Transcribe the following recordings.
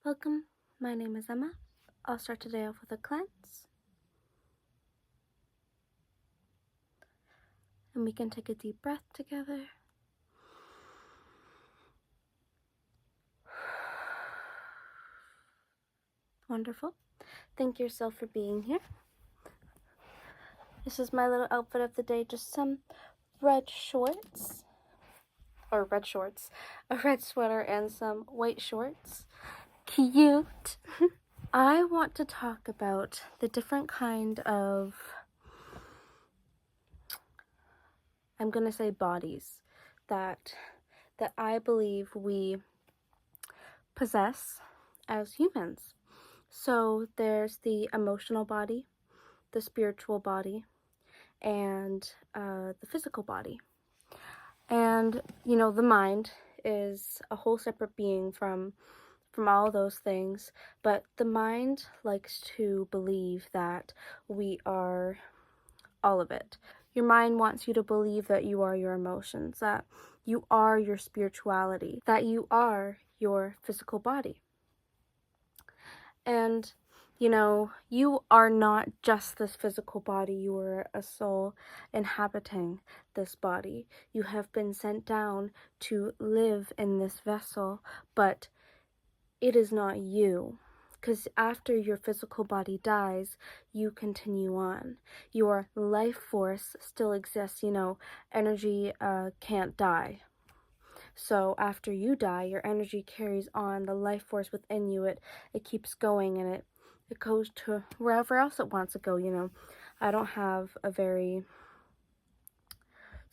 Welcome, my name is Emma. I'll start today off with a cleanse. And we can take a deep breath together. Wonderful. Thank yourself for being here. This is my little outfit of the day, just some red shorts. A red sweater and some white shorts. Cute. I want to talk about the different kind of, I'm going to say bodies, that I believe we possess as humans. So there's the emotional body, the spiritual body, and the physical body. And, the mind is a whole separate being from all those things, but the mind likes to believe that we are all of it. Your mind wants you to believe that you are your emotions, that you are your spirituality, that you are your physical body. And, you are not just this physical body. You are a soul inhabiting this body. You have been sent down to live in this vessel, but it is not you. Because after your physical body dies, you continue on. Your life force still exists. Energy can't die. So after you die, your energy carries on. The life force within you, it keeps going, and it goes to wherever else it wants to go. I don't have a very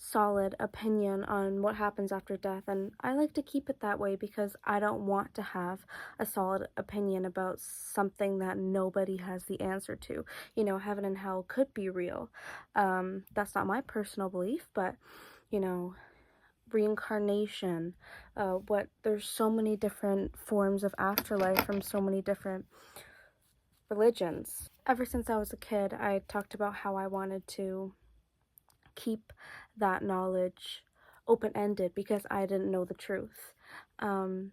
solid opinion on what happens after death, and I like to keep it that way because I don't want to have a solid opinion about something that nobody has the answer to. Heaven and hell could be real. That's not my personal belief, but reincarnation, there's so many different forms of afterlife from so many different religions. Ever since I was a kid, I talked about how I wanted to keep that knowledge open-ended because I didn't know the truth. I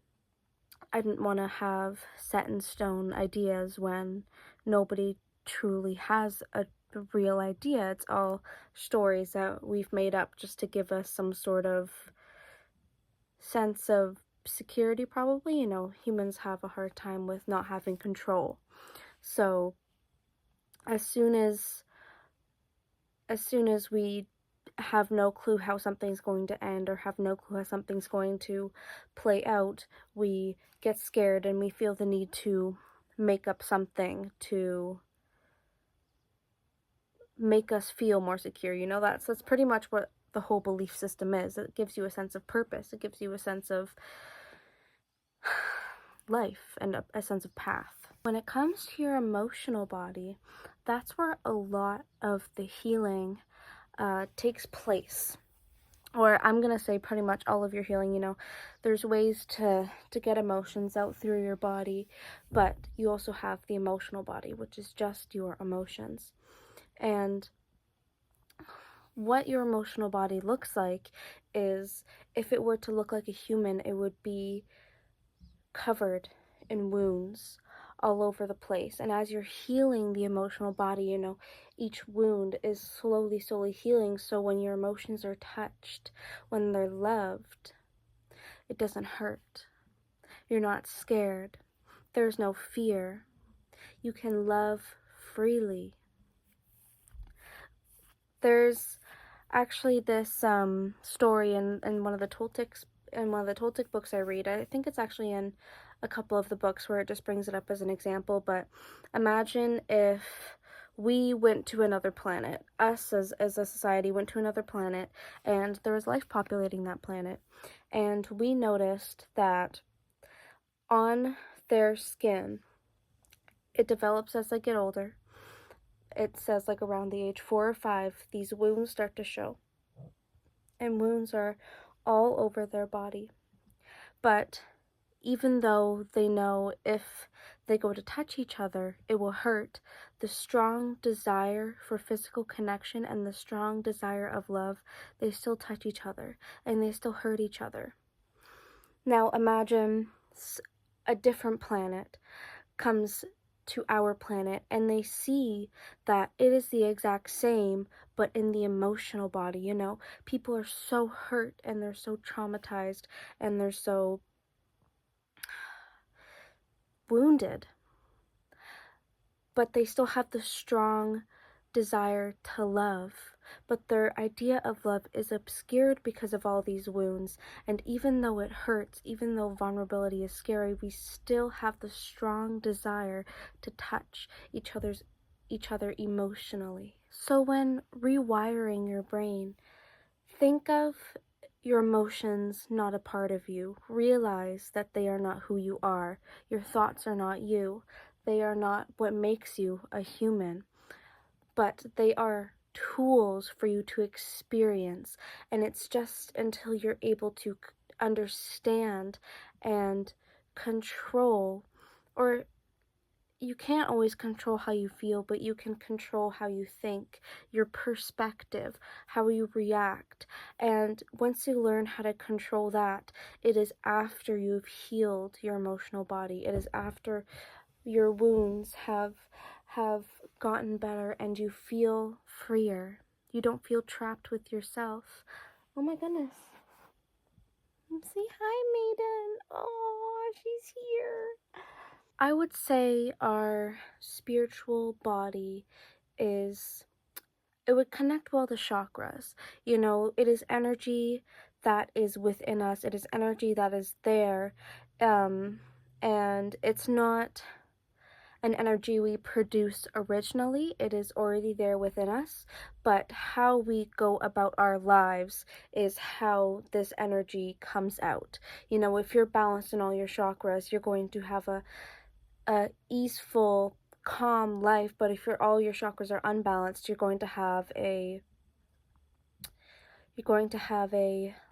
didn't want to have set in stone ideas when nobody truly has a real idea. It's all stories that we've made up just to give us some sort of sense of security, probably. Humans have a hard time with not having control. So as soon as we have no clue how something's going to end or have no clue how something's going to play out, we get scared and we feel the need to make up something to make us feel more secure. That's pretty much what the whole belief system is. It gives you a sense of purpose. It gives you a sense of life and a sense of path. When it comes to your emotional body, that's where a lot of the healing takes place. Or I'm gonna say pretty much all of your healing. There's ways to get emotions out through your body, but you also have the emotional body, which is just your emotions. And what your emotional body looks like is, if it were to look like a human, it would be covered in wounds all over the place. And as you're healing the emotional body, each wound is slowly healing. So when your emotions are touched, when they're loved, it doesn't hurt. You're not scared. There's no fear. You can love freely. There's actually this story in one of the Toltec books I read. I think it's actually in a couple of the books where it just brings it up as an example, but imagine if we went to another planet. Us as a society went to another planet, and there was life populating that planet, and we noticed that on their skin, it develops as they get older. It says like around the age 4 or 5, these wounds start to show. And wounds are all over their body. But even though they know if they go to touch each other, it will hurt, the strong desire for physical connection and the strong desire of love, they still touch each other and they still hurt each other. Now imagine a different planet comes to our planet and they see that it is the exact same, but in the emotional body. You know, people are so hurt and they're so traumatized and they're so wounded, but they still have the strong desire to love. But their idea of love is obscured because of all these wounds. And even though it hurts, even though vulnerability is scary, we still have the strong desire to touch each other emotionally. So when rewiring your brain, think of your emotions not a part of you. Realize that they are not who you are. Your thoughts are not you. They are not what makes you a human, but they are tools for you to experience. And it's just until you're able to understand and control, or you can't always control how you feel, but you can control how you think, your perspective, how you react. And once you learn how to control that, it is after you've healed your emotional body. It is after your wounds have gotten better and you feel freer. You don't feel trapped with yourself. Oh my goodness. Say hi, Maiden. Oh, she's here. I would say our spiritual body it would connect well the chakras. You know, it is energy that is within us. It is energy that is there. And it's not an energy we produce originally. It is already there within us, but how we go about our lives is how this energy comes out. You know, if you're balanced in all your chakras, you're going to have a easeful, calm life, but if all your chakras are unbalanced, you're going to have a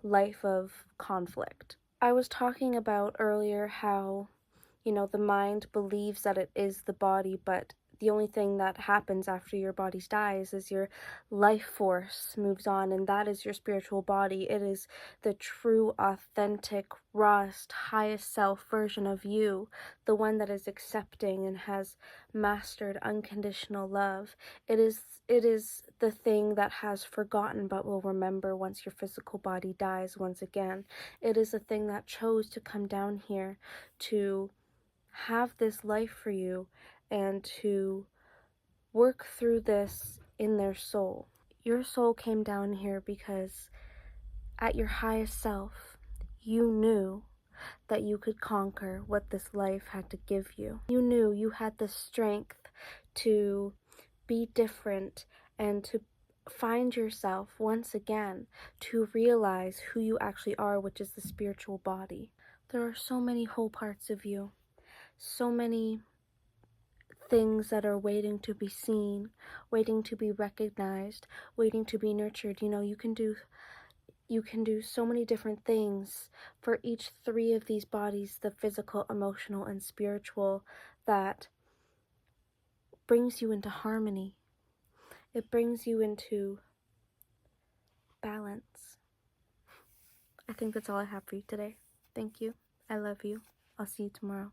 life of conflict. I was talking about earlier how, you know, the mind believes that it is the body, but the only thing that happens after your body dies is your life force moves on, and that is your spiritual body. It is the true, authentic, rawest, highest self version of you, the one that is accepting and has mastered unconditional love. It is the thing that has forgotten but will remember once your physical body dies once again. It is the thing that chose to come down here to have this life for you and to work through this in their soul. Your soul came down here because at your highest self, you knew that you could conquer what this life had to give you. You knew you had the strength to be different and to find yourself once again, to realize who you actually are, which is the spiritual body. There are so many whole parts of you, so many things that are waiting to be seen, waiting to be recognized, waiting to be nurtured. You know, you can do so many different things for each three of these bodies, the physical, emotional, and spiritual, that brings you into harmony. It brings you into balance. I think that's all I have for you today. Thank you. I love you. I'll see you tomorrow.